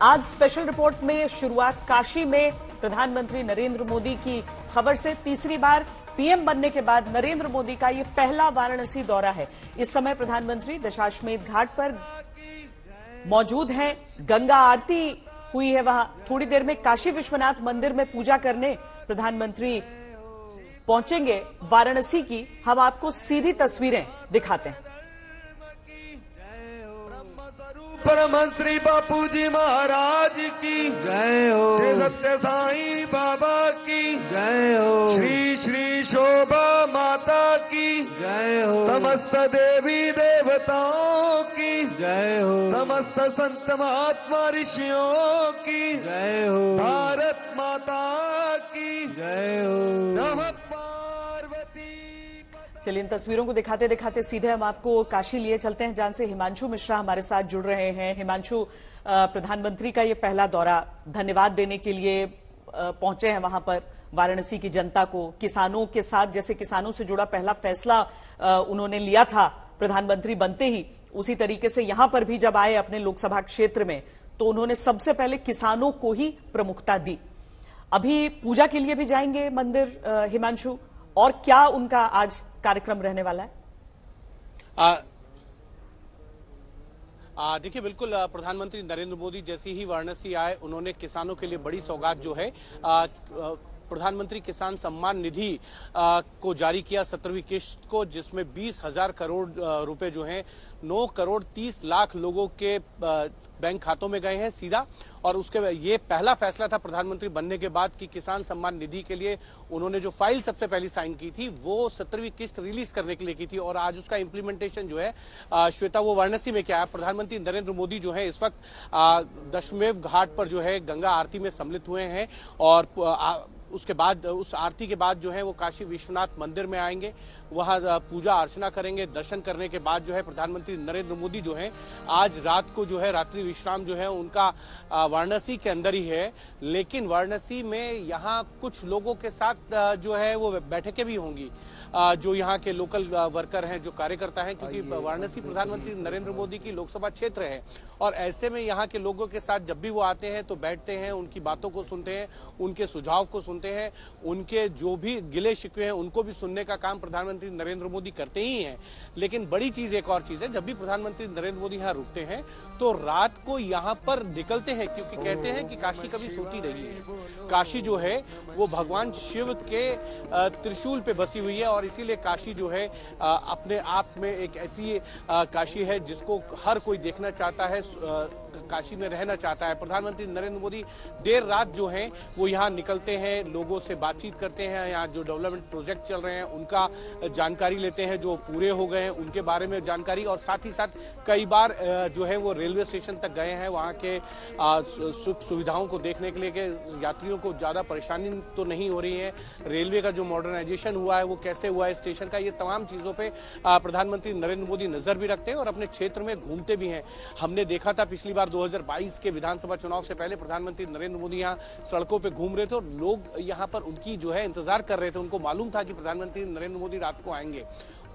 आज special report में शुरुआत काशी में प्रधानमंत्री नरेंद्र मोदी की खबर से। तीसरी बार पीएम बनने के बाद नरेंद्र मोदी का ये पहला वाराणसी दौरा है। इस समय प्रधानमंत्री दशाश्वमेध घाट पर मौजूद हैं। गंगा आरती हुई है वहां। थोड़ी देर में काशी विश्वनाथ मंदिर में पूजा करने प्रधानमंत्री पहुंचेंगे वाराणसी की। हम आपको सीधी तस्वीरें दिखाते हैं। परमहंस बापूजी महाराज की जय हो। श्री सत्य साईं बाबा की जय हो। श्री श्री शोभा माता की जय हो। समस्त देवी देवताओं की जय हो। समस्त संत महात्मा ऋषियों की जय हो। भारत माता की जय हो। नमः पार्वती। चलिए इन तस्वीरों को दिखाते दिखाते सीधे हम आपको काशी लिए चलते हैं, जहां से हिमांशु मिश्रा हमारे साथ जुड़ रहे हैं। हिमांशु, प्रधानमंत्री का ये पहला दौरा, धन्यवाद देने के लिए पहुंचे हैं वहां पर वाराणसी की जनता को, किसानों के साथ। जैसे किसानों से जुड़ा पहला फैसला उन्होंने लिया था प्रधानमंत्री बनते ही, उसी तरीके से यहां पर भी जब आए अपने लोकसभा क्षेत्र में तो उन्होंने सबसे पहले किसानों को ही प्रमुखता दी। अभी पूजा के लिए भी जाएंगे मंदिर हिमांशु, और क्या उनका आज कार्यक्रम रहने वाला है? देखिए, बिल्कुल प्रधानमंत्री नरेंद्र मोदी जैसे ही वाराणसी आए, उन्होंने किसानों के लिए बड़ी सौगात जो है प्रधानमंत्री किसान सम्मान निधि को जारी किया 17वीं किश्त को, जिसमें 20,000 करोड़ रुपए जो हैं 9 करोड़ 30 लाख लोगों के बैंक खातों में गए हैं सीधा। और उसके ये पहला फैसला था प्रधानमंत्री बनने के बाद कि किसान सम्मान निधि के लिए उन्होंने जो फाइल सबसे पहले साइन की थी वो 17वीं किश्त रिलीज करने के लिए की थी, और आज उसका इम्प्लीमेंटेशन जो है श्वेता वो वाराणसी में क्या है। प्रधानमंत्री नरेंद्र मोदी जो है इस वक्त दशमेव घाट पर जो है गंगा आरती में सम्मिलित हुए हैं, और उसके बाद उस आरती के बाद जो है वो काशी विश्वनाथ मंदिर में आएंगे, वहां पूजा अर्चना करेंगे। दर्शन करने के बाद जो है प्रधानमंत्री नरेंद्र मोदी जो है आज रात को जो है रात्रि विश्राम जो है उनका वाराणसी के अंदर ही है, लेकिन वाराणसी में यहाँ कुछ लोगों के साथ जो है वो बैठकें भी होंगी, जो यहाँ के लोकल वर्कर हैं, जो कार्यकर्ता हैं, क्योंकि वाराणसी प्रधानमंत्री नरेंद्र मोदी की लोकसभा क्षेत्र है। और ऐसे में यहाँ के लोगों के साथ जब भी वो आते हैं तो बैठते हैं, उनकी बातों को सुनते हैं, उनके सुझाव को सुनते हैं, उनके जो भी गिले शिकवे हैं उनको भी सुनने का काम प्रधानमंत्री नरेंद्र मोदी करते ही हैं। लेकिन बड़ी चीज एक और चीज है, जब भी प्रधानमंत्री नरेंद्र मोदी यहाँ रुकते हैं तो रात को यहाँ पर निकलते हैं, क्योंकि कहते हैं कि काशी कभी सोती नहीं है। काशी जो है वो भगवान शिव के त्रिशूल पे बसी हुई है, और इसीलिए काशी जो है अपने आप में एक ऐसी काशी है जिसको हर कोई देखना चाहता है, काशी में रहना चाहता है। प्रधानमंत्री नरेंद्र मोदी देर रात जो है वो यहाँ निकलते हैं, लोगों से बातचीत करते हैं, यहाँ जो डेवलपमेंट प्रोजेक्ट चल रहे हैं उनका जानकारी लेते हैं, जो पूरे हो गए हैं उनके बारे में जानकारी, और साथ ही साथ कई बार जो है वो रेलवे स्टेशन तक गए हैं, वहाँ के सुख सुविधाओं को देखने के लिए कि यात्रियों को ज्यादा परेशानी तो नहीं हो रही है, रेलवे का जो मॉडर्नाइजेशन हुआ है वो कैसे हुआ है स्टेशन का, ये तमाम चीजों पे प्रधानमंत्री नरेंद्र मोदी नजर भी रखते हैं और अपने क्षेत्र में घूमते भी हैं। हमने देखा था पिछली बार 2022 के विधानसभा चुनाव से पहले प्रधानमंत्री नरेंद्र मोदी यहाँ सड़कों पे घूम रहे थे, और लोग यहाँ पर उनकी जो है इंतजार कर रहे थे। उनको मालूम था कि प्रधानमंत्री नरेंद्र मोदी रात को आएंगे,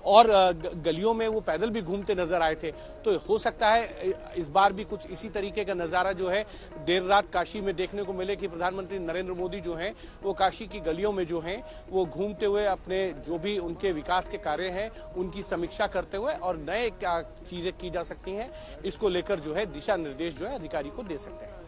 और गलियों में वो पैदल भी घूमते नजर आए थे। तो हो सकता है इस बार भी कुछ इसी तरीके का नजारा जो है देर रात काशी में देखने को मिले, कि प्रधानमंत्री नरेंद्र मोदी जो हैं वो काशी की गलियों में जो हैं वो घूमते हुए अपने जो भी उनके विकास के कार्य हैं उनकी समीक्षा करते हुए, और नए क्या चीजें की जा सकती हैं इसको लेकर जो है दिशा निर्देश जो है अधिकारी को दे सकते हैं।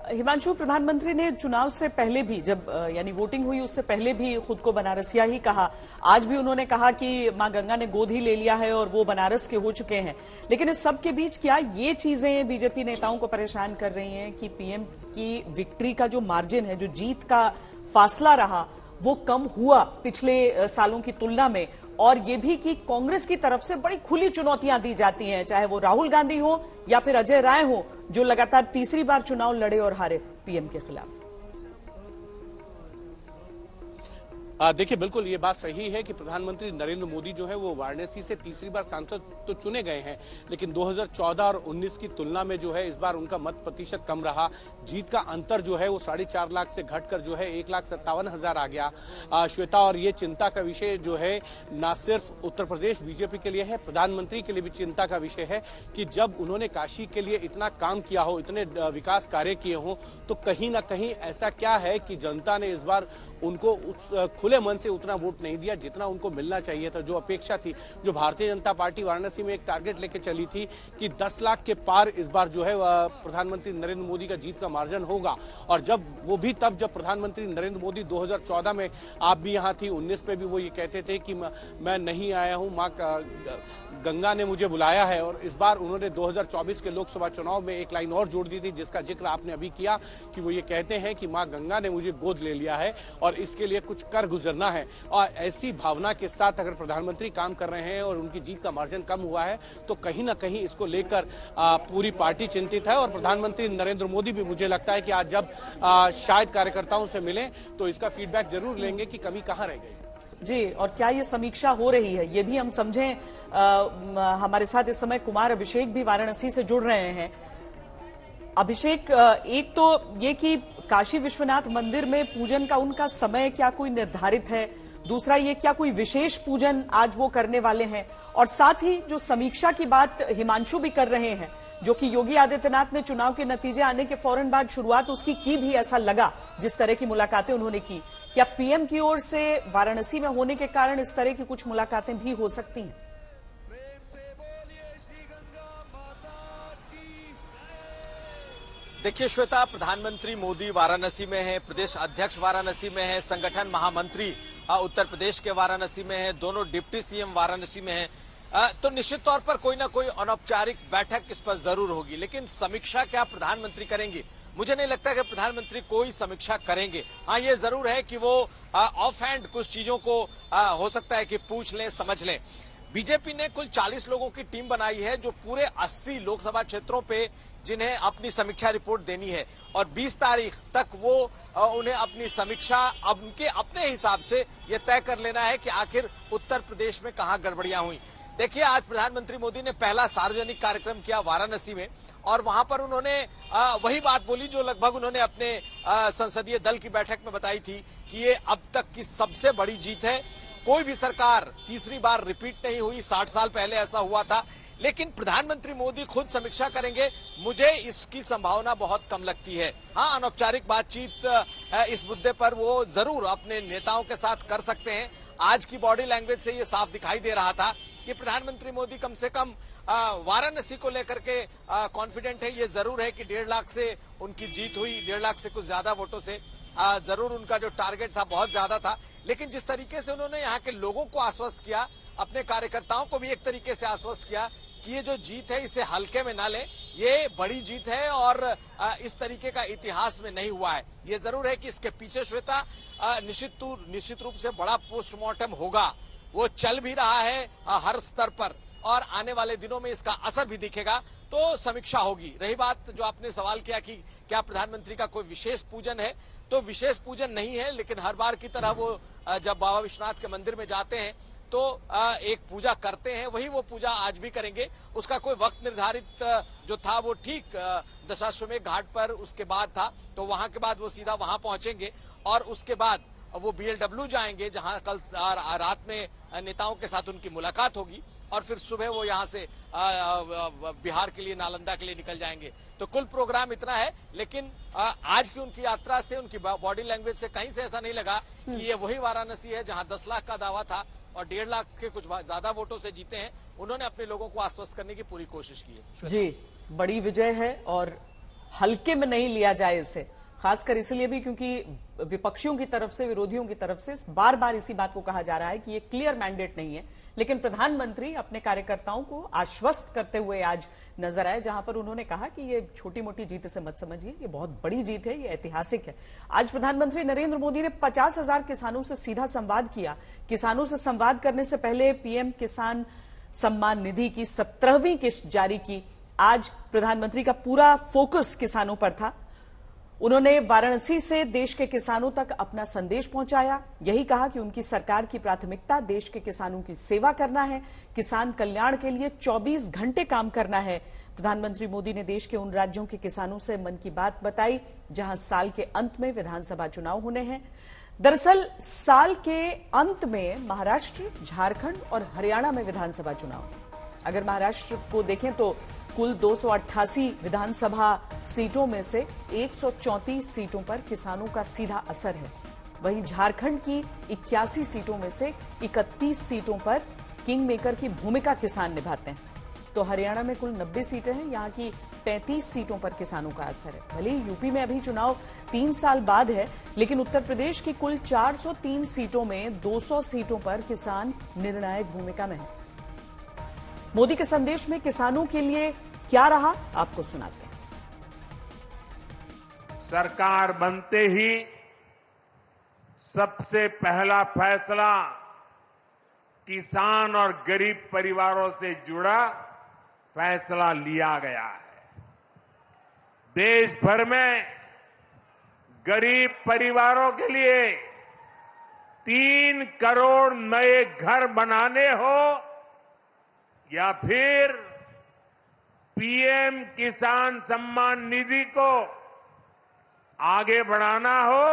हिमांशु, प्रधानमंत्री ने चुनाव से पहले भी, जब यानी वोटिंग हुई उससे पहले भी खुद को बनारसिया ही कहा। आज भी उन्होंने कहा कि मां गंगा ने गोद ही ले लिया है और वो बनारस के हो चुके हैं। लेकिन इस सब के बीच क्या ये चीजें बीजेपी नेताओं को परेशान कर रही हैं कि पीएम की विक्ट्री का जो मार्जिन है, जो जीत का फासला रहा, वो कम हुआ पिछले सालों की तुलना में, और ये भी कि कांग्रेस की तरफ से बड़ी खुली चुनौतियां दी जाती हैं, चाहे वो राहुल गांधी हो या फिर अजय राय हो, जो लगातार तीसरी बार चुनाव लड़े और हारे पीएम के खिलाफ। देखिए, बिल्कुल ये बात सही है कि प्रधानमंत्री नरेंद्र मोदी जो है वो वाराणसी से तीसरी बार सांसद तो चुने गए हैं, लेकिन 2014 और 19 की तुलना में जो है इस बार उनका मत प्रतिशत कम रहा। जीत का अंतर जो है वो 4.5 लाख से घटकर जो है 1,57,000 आ गया। श्वेता, और ये चिंता का विषय जो है न सिर्फ उत्तर प्रदेश बीजेपी के लिए है, प्रधानमंत्री के लिए भी चिंता का विषय है कि जब उन्होंने काशी के लिए इतना काम किया हो, इतने विकास कार्य किए हों, तो कहीं ना कहीं ऐसा क्या है कि जनता ने इस बार उनको खुले मन से उतना वोट नहीं दिया जितना उनको मिलना चाहिए था। जो अपेक्षा थी, जो भारतीय जनता पार्टी वाराणसी में एक टारगेट लेके चली थी कि 10 लाख के पार इस बार जो है प्रधानमंत्री नरेंद्र मोदी का जीत का मार्जिन होगा, और जब वो भी तब जब प्रधानमंत्री नरेंद्र मोदी 2014 में, आप भी यहाँ थी, 19 पे भी वो ये कहते थे कि मैं नहीं आया हूँ, माँ गंगा ने मुझे बुलाया है। और इस बार उन्होंने 2024 के लोकसभा चुनाव में एक लाइन और जोड़ दी थी जिसका जिक्र आपने अभी किया कि वो ये कहते हैं कि माँ गंगा ने मुझे गोद ले लिया है और इसके लिए कुछ कर गुजरना है। और ऐसी भावना के साथ अगर प्रधानमंत्री काम कर रहे हैं और उनकी जीत का मार्जिन कम हुआ है तो कहीं ना कहीं इसको लेकर पूरी पार्टी चिंतित है। और प्रधानमंत्री नरेंद्र मोदी भी, मुझे लगता है कि आज जब शायद कार्यकर्ताओं से मिले तो इसका फीडबैक जरूर लेंगे कि कमी कहाँ रह गई। जी, और क्या ये समीक्षा हो रही है ये भी हम समझें। हमारे साथ इस समय कुमार अभिषेक भी वाराणसी से जुड़ रहे हैं। अभिषेक, एक तो ये कि काशी विश्वनाथ मंदिर में पूजन का उनका समय क्या कोई निर्धारित है, दूसरा ये क्या कोई विशेष पूजन आज वो करने वाले हैं, और साथ ही जो समीक्षा की बात हिमांशु भी कर रहे हैं, जो कि योगी आदित्यनाथ ने चुनाव के नतीजे आने के फौरन बाद शुरुआत उसकी की भी, ऐसा लगा जिस तरह की मुलाकातें उन्होंने की। क्या पीएम की ओर से वाराणसी में होने के कारण इस तरह की कुछ मुलाकातें भी हो सकती हैं? देखिए श्वेता, प्रधानमंत्री मोदी वाराणसी में है, प्रदेश अध्यक्ष वाराणसी में है, संगठन महामंत्री उत्तर प्रदेश के वाराणसी में है, दोनों डिप्टी सीएम वाराणसी में है, तो निश्चित तौर पर कोई ना कोई अनौपचारिक बैठक इस पर जरूर होगी। लेकिन समीक्षा क्या प्रधानमंत्री करेंगे? मुझे नहीं लगता कि प्रधानमंत्री कोई समीक्षा करेंगे। हाँ, ये जरूर है कि वो ऑफ हैंड कुछ चीजों को हो सकता है कि पूछ लें, समझ लें। बीजेपी ने कुल 40 लोगों की टीम बनाई है जो पूरे 80 लोकसभा क्षेत्रों पे जिन्हें अपनी समीक्षा रिपोर्ट देनी है, और 20 तारीख तक वो उन्हें अपनी समीक्षा उनके अपने हिसाब से ये तय कर लेना है कि आखिर उत्तर प्रदेश में कहां गड़बड़ियां हुई। देखिए, आज प्रधानमंत्री मोदी ने पहला सार्वजनिक कार्यक्रम किया वाराणसी में, और वहां पर उन्होंने वही बात बोली जो लगभग उन्होंने अपने संसदीय दल की बैठक में बताई थी कि ये अब तक की सबसे बड़ी जीत है। कोई भी सरकार तीसरी बार रिपीट नहीं हुई, 60 साल पहले ऐसा हुआ था। लेकिन प्रधानमंत्री मोदी खुद समीक्षा करेंगे, मुझे इसकी संभावना बहुत कम लगती है। हाँ, अनौपचारिक बातचीत इस मुद्दे पर वो जरूर अपने नेताओं के साथ कर सकते हैं। आज की बॉडी लैंग्वेज से ये साफ दिखाई दे रहा था कि प्रधानमंत्री मोदी कम से कम वाराणसी को लेकर के कॉन्फिडेंट है। ये जरूर है कि 1.5 लाख से उनकी जीत हुई, 1.5 लाख से कुछ ज्यादा वोटों से। जरूर उनका जो टारगेट था बहुत ज्यादा था, लेकिन जिस तरीके से उन्होंने यहाँ के लोगों को आश्वस्त किया, अपने कार्यकर्ताओं को भी एक तरीके से आश्वस्त किया कि ये जो जीत है इसे हल्के में ना लें, ये बड़ी जीत है और इस तरीके का इतिहास में नहीं हुआ है। ये जरूर है कि इसके पीछे श्वेता निश्चित रूप से बड़ा पोस्टमार्टम होगा, वो चल भी रहा है हर स्तर पर, और आने वाले दिनों में इसका असर भी दिखेगा, तो समीक्षा होगी। रही बात जो आपने सवाल किया कि क्या प्रधानमंत्री का कोई विशेष पूजन है, तो विशेष पूजन नहीं है, लेकिन हर बार की तरह वो जब बाबा विश्वनाथ के मंदिर में जाते हैं तो एक पूजा करते हैं, वही वो पूजा आज भी करेंगे। उसका कोई वक्त निर्धारित जो था वो ठीक दशाश्वमेध घाट पर उसके बाद था, तो वहां के बाद वो सीधा वहां पहुंचेंगे और उसके बाद वो BLW जाएंगे, जहां कल रात में नेताओं के साथ उनकी मुलाकात होगी, और फिर सुबह वो यहाँ से बिहार के लिए, नालंदा के लिए निकल जाएंगे। तो कुल प्रोग्राम इतना है, लेकिन आज की उनकी यात्रा से, उनकी बॉडी लैंग्वेज से कहीं से ऐसा नहीं लगा कि ये वही वाराणसी है जहां 10 लाख का दावा था और 1.5 लाख के कुछ ज्यादा वोटों से जीते हैं। उन्होंने अपने लोगों को आश्वस्त करने की पूरी कोशिश की है। जी, बड़ी विजय है और हल्के में नहीं लिया जाए इसे, खासकर इसलिए भी क्योंकि विपक्षियों की तरफ से, विरोधियों की तरफ से बार बार इसी बात को कहा जा रहा है कि ये क्लियर मैंडेट नहीं है। लेकिन प्रधानमंत्री अपने कार्यकर्ताओं को आश्वस्त करते हुए आज नजर आए, जहां पर उन्होंने कहा कि ये छोटी मोटी जीत से मत समझिए, ये बहुत बड़ी जीत है, ये ऐतिहासिक है। आज प्रधानमंत्री नरेंद्र मोदी ने 50,000 किसानों से सीधा संवाद किया। किसानों से संवाद करने से पहले पीएम किसान सम्मान निधि की 17वीं किस्त जारी की। आज प्रधानमंत्री का पूरा फोकस किसानों पर था। उन्होंने वाराणसी से देश के किसानों तक अपना संदेश पहुंचाया। यही कहा कि उनकी सरकार की प्राथमिकता देश के किसानों की सेवा करना है, किसान कल्याण के लिए 24 घंटे काम करना है। प्रधानमंत्री मोदी ने देश के उन राज्यों के किसानों से मन की बात बताई जहां साल के अंत में विधानसभा चुनाव होने हैं। दरअसल साल के अंत में महाराष्ट्र, झारखंड और हरियाणा में विधानसभा चुनाव। अगर महाराष्ट्र को देखें तो कुल 288 विधानसभा सीटों में से 134 सीटों पर किसानों का सीधा असर है। वहीं झारखंड की 81 सीटों में से 31 सीटों पर किंग मेकर की भूमिका किसान निभाते हैं। तो हरियाणा में कुल 90 सीटें हैं, यहां की 35 सीटों पर किसानों का असर है। भले ही यूपी में अभी चुनाव 3 साल बाद है, लेकिन उत्तर प्रदेश की कुल 403 सीटों में 200 सीटों पर किसान निर्णायक भूमिका में है। मोदी के संदेश में किसानों के लिए क्या रहा, आपको सुनाते हैं। सरकार बनते ही सबसे पहला फैसला किसान और गरीब परिवारों से जुड़ा फैसला लिया गया है। देश भर में गरीब परिवारों के लिए 3 करोड़ नए घर बनाने हो या फिर पीएम किसान सम्मान निधि को आगे बढ़ाना हो,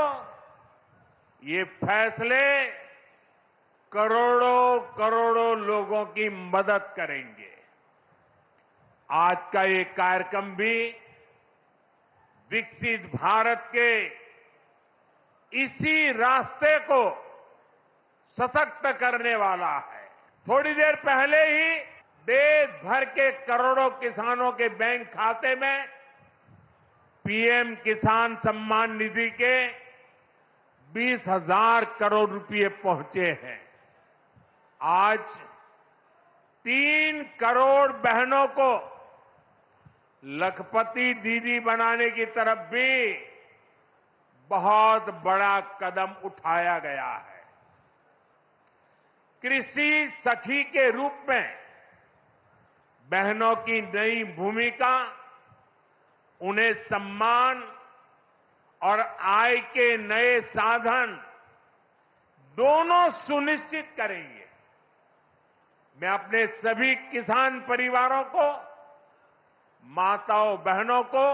ये फैसले करोड़ों करोड़ों लोगों की मदद करेंगे। आज का ये कार्यक्रम भी विकसित भारत के इसी रास्ते को सशक्त करने वाला है। थोड़ी देर पहले ही देश भर के करोड़ों किसानों के बैंक खाते में पीएम किसान सम्मान निधि के 20,000 करोड़ रुपए पहुंचे हैं। आज 3 करोड़ बहनों को लखपति दीदी बनाने की तरफ भी बहुत बड़ा कदम उठाया गया है। कृषि सखी के रूप में बहनों की नई भूमिका उन्हें सम्मान और आय के नए साधन दोनों सुनिश्चित करेंगे। मैं अपने सभी किसान परिवारों को, माताओं बहनों को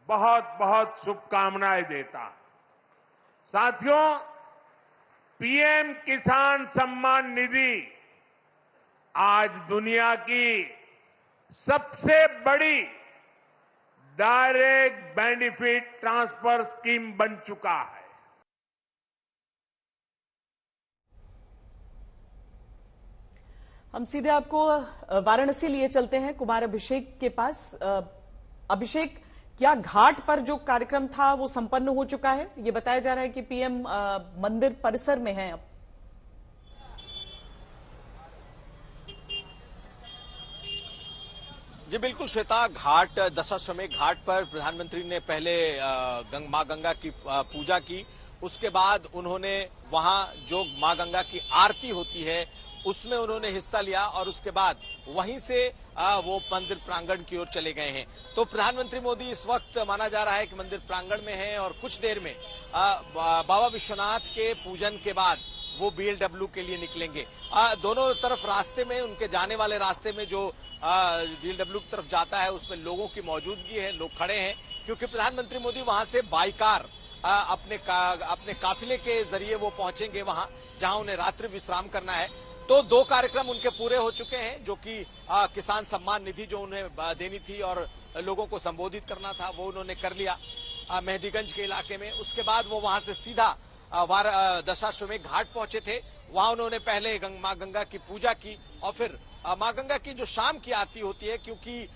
बहुत बहुत शुभकामनाएं देता हूं। साथियों, पीएम किसान सम्मान निधि आज दुनिया की सबसे बड़ी डायरेक्ट बेनिफिट ट्रांसफर स्कीम बन चुका है। हम सीधे आपको वाराणसी लिए चलते हैं, कुमार अभिषेक के पास। अभिषेक, क्या घाट पर जो कार्यक्रम था वो संपन्न हो चुका है? ये बताया जा रहा है कि पीएम मंदिर परिसर में है अब। जी बिल्कुल श्वेता, घाट दशाश्वमेध घाट पर प्रधानमंत्री ने पहले मां गंगा की पूजा की। उसके बाद उन्होंने वहां जो मां गंगा की आरती होती है उसमें उन्होंने हिस्सा लिया और उसके बाद वहीं से वो मंदिर प्रांगण की ओर चले गए हैं। तो प्रधानमंत्री मोदी इस वक्त माना जा रहा है कि मंदिर प्रांगण में हैं और कुछ देर में बाबा विश्वनाथ के पूजन के बाद वो बीएलडब्ल्यू के लिए निकलेंगे। दोनों तरफ रास्ते में, उनके जाने वाले रास्ते में जो बीएलडब्ल्यू की तरफ जाता है उसमें लोगों की मौजूदगी है, लोग खड़े हैं, क्योंकि प्रधानमंत्री मोदी वहां से बाई कार अपने काफिले के जरिए वो पहुंचेंगे वहां जहां उन्हें रात्रि विश्राम करना है। तो 2 कार्यक्रम उनके पूरे हो चुके हैं, जो कि किसान सम्मान निधि जो उन्हें देनी थी और लोगों को संबोधित करना था वो उन्होंने कर लिया मेहदीगंज के इलाके में। उसके बाद वो वहां से सीधा दशाश्वमेध घाट पहुंचे थे। वहां उन्होंने पहले मां गंगा की पूजा की और फिर मां गंगा की जो शाम की आरती होती है, क्योंकि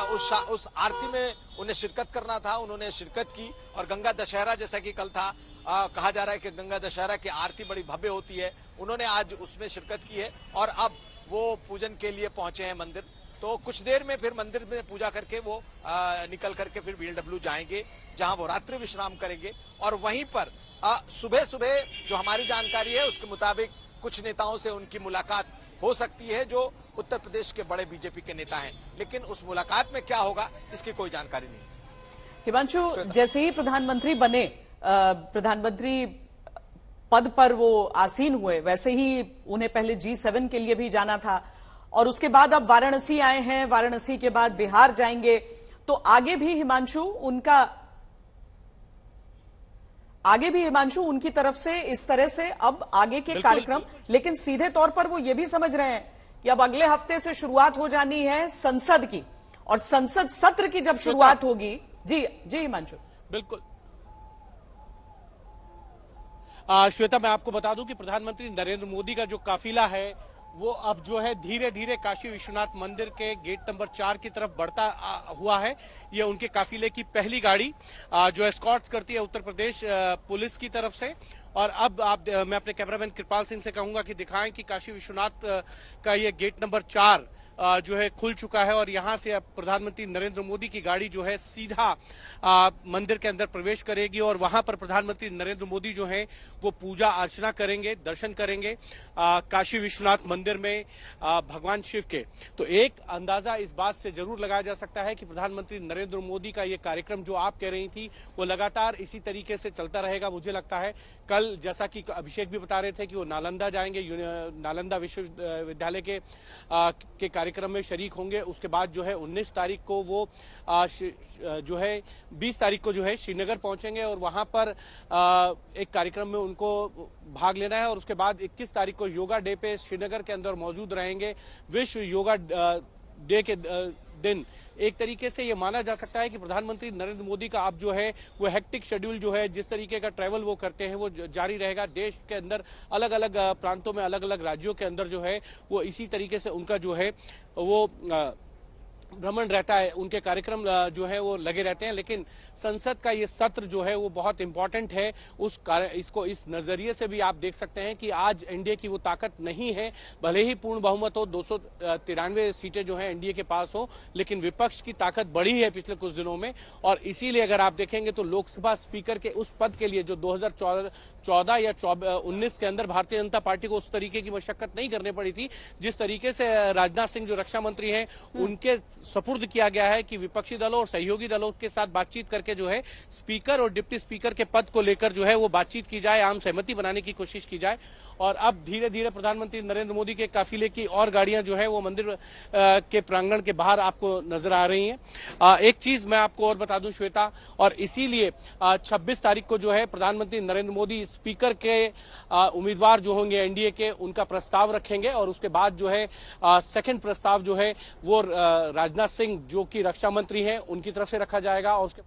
उस आरती में उन्हें शिरकत करना था, उन्होंने शिरकत की। और गंगा दशहरा जैसा कि कल था, कहा जा रहा है कि गंगा दशहरा की आरती बड़ी भव्य होती है, उन्होंने आज उसमें शिरकत की है और अब वो पूजन के लिए पहुंचे हैं मंदिर। तो कुछ देर में फिर मंदिर में पूजा करके वो निकल करके फिर बीएलडब्ल्यू जाएंगे जहां वो रात्रि विश्राम करेंगे। और वहीं पर सुबह सुबह जो हमारी जानकारी है उसके मुताबिक कुछ नेताओं से उनकी मुलाकात हो सकती है जो उत्तर प्रदेश के बड़े बीजेपी के नेता हैं, लेकिन उस मुलाकात में क्या होगा इसकी कोई जानकारी नहीं। हिमांशु, जैसे ही प्रधानमंत्री बने, प्रधानमंत्री पद पर वो आसीन हुए, वैसे ही उन्हें पहले G7 के लिए भी जाना था और उसके बाद अब वाराणसी आए हैं, वाराणसी के बाद बिहार जाएंगे, तो आगे भी हिमांशु उनकी तरफ से इस तरह से अब आगे के कार्यक्रम, लेकिन सीधे तौर पर वो ये भी समझ रहे हैं कि अब अगले हफ्ते से शुरुआत हो जानी है संसद की, और संसद सत्र की जब शुरुआत होगी। जी हिमांशु। बिल्कुल श्वेता, मैं आपको बता दूं कि प्रधानमंत्री नरेंद्र मोदी का जो काफिला है वो अब जो है धीरे धीरे काशी विश्वनाथ मंदिर के गेट नंबर 4 की तरफ बढ़ता हुआ है। ये उनके काफिले की पहली गाड़ी जो एस्कॉर्ट करती है उत्तर प्रदेश पुलिस की तरफ से। और अब मैं अपने कैमरामैन कृपाल सिंह से कहूंगा कि दिखाएं कि काशी विश्वनाथ का ये गेट नंबर 4 जो है खुल चुका है और यहां से अब प्रधानमंत्री नरेंद्र मोदी की गाड़ी जो है सीधा मंदिर के अंदर प्रवेश करेगी और वहां पर प्रधानमंत्री नरेंद्र मोदी जो है वो पूजा अर्चना करेंगे, दर्शन करेंगे काशी विश्वनाथ मंदिर में भगवान शिव के। तो एक अंदाजा इस बात से जरूर लगाया जा सकता है कि प्रधानमंत्री नरेंद्र मोदी का ये कार्यक्रम जो आप कह रही थी वो लगातार इसी तरीके से चलता रहेगा। मुझे लगता है कल जैसा कि अभिषेक भी बता रहे थे कि वो नालंदा जाएंगे, नालंदा विश्वविद्यालय के कार्यक्रम में शरीक होंगे। उसके बाद जो है 19 तारीख को वो जो है 20 तारीख को जो है श्रीनगर पहुंचेंगे और वहां पर एक कार्यक्रम में उनको भाग लेना है और उसके बाद 21 तारीख को योगा डे पे श्रीनगर के अंदर मौजूद रहेंगे। विश्व योगा डे के दिन एक तरीके से ये माना जा सकता है कि प्रधानमंत्री नरेंद्र मोदी का अब जो है वो हेक्टिक शेड्यूल जो है, जिस तरीके का ट्रैवल वो करते हैं वो जारी रहेगा। देश के अंदर अलग अलग प्रांतों में, अलग अलग राज्यों के अंदर जो है वो इसी तरीके से उनका जो है वो भ्रमण रहता है, उनके कार्यक्रम जो है वो लगे रहते हैं। लेकिन संसद का ये सत्र जो है वो बहुत इंपॉर्टेंट है। इसको इस नजरिए से भी आप देख सकते हैं कि आज एनडीए की वो ताकत नहीं है, भले ही पूर्ण बहुमत हो, 293 सीटें जो है एनडीए के पास हो, लेकिन विपक्ष की ताकत बढ़ी है पिछले कुछ दिनों में। और इसीलिए अगर आप देखेंगे तो लोकसभा स्पीकर के उस पद के लिए जो 2014 या 19 के अंदर भारतीय जनता पार्टी को उस तरीके की मशक्कत नहीं करनी पड़ी थी, जिस तरीके से राजनाथ सिंह जो रक्षा मंत्री हैं उनके सपुर्द किया गया है कि विपक्षी दलों और सहयोगी दलों के साथ बातचीत करके जो है स्पीकर और डिप्टी स्पीकर के पद को लेकर जो है वो बातचीत की जाए, आम सहमति बनाने की कोशिश की जाए। और अब धीरे धीरे प्रधानमंत्री नरेंद्र मोदी के काफिले की और गाड़ियां जो है वो मंदिर के प्रांगण के बाहर आपको नजर आ रही हैं। एक चीज मैं आपको और बता दूं श्वेता, और इसीलिए 26 तारीख को जो है प्रधानमंत्री नरेंद्र मोदी स्पीकर के उम्मीदवार जो होंगे एनडीए के, उनका प्रस्ताव रखेंगे और उसके बाद जो है सेकंड प्रस्ताव जो है वो राजनाथ सिंह जो कि रक्षा मंत्री हैं उनकी तरफ से रखा जाएगा और उसके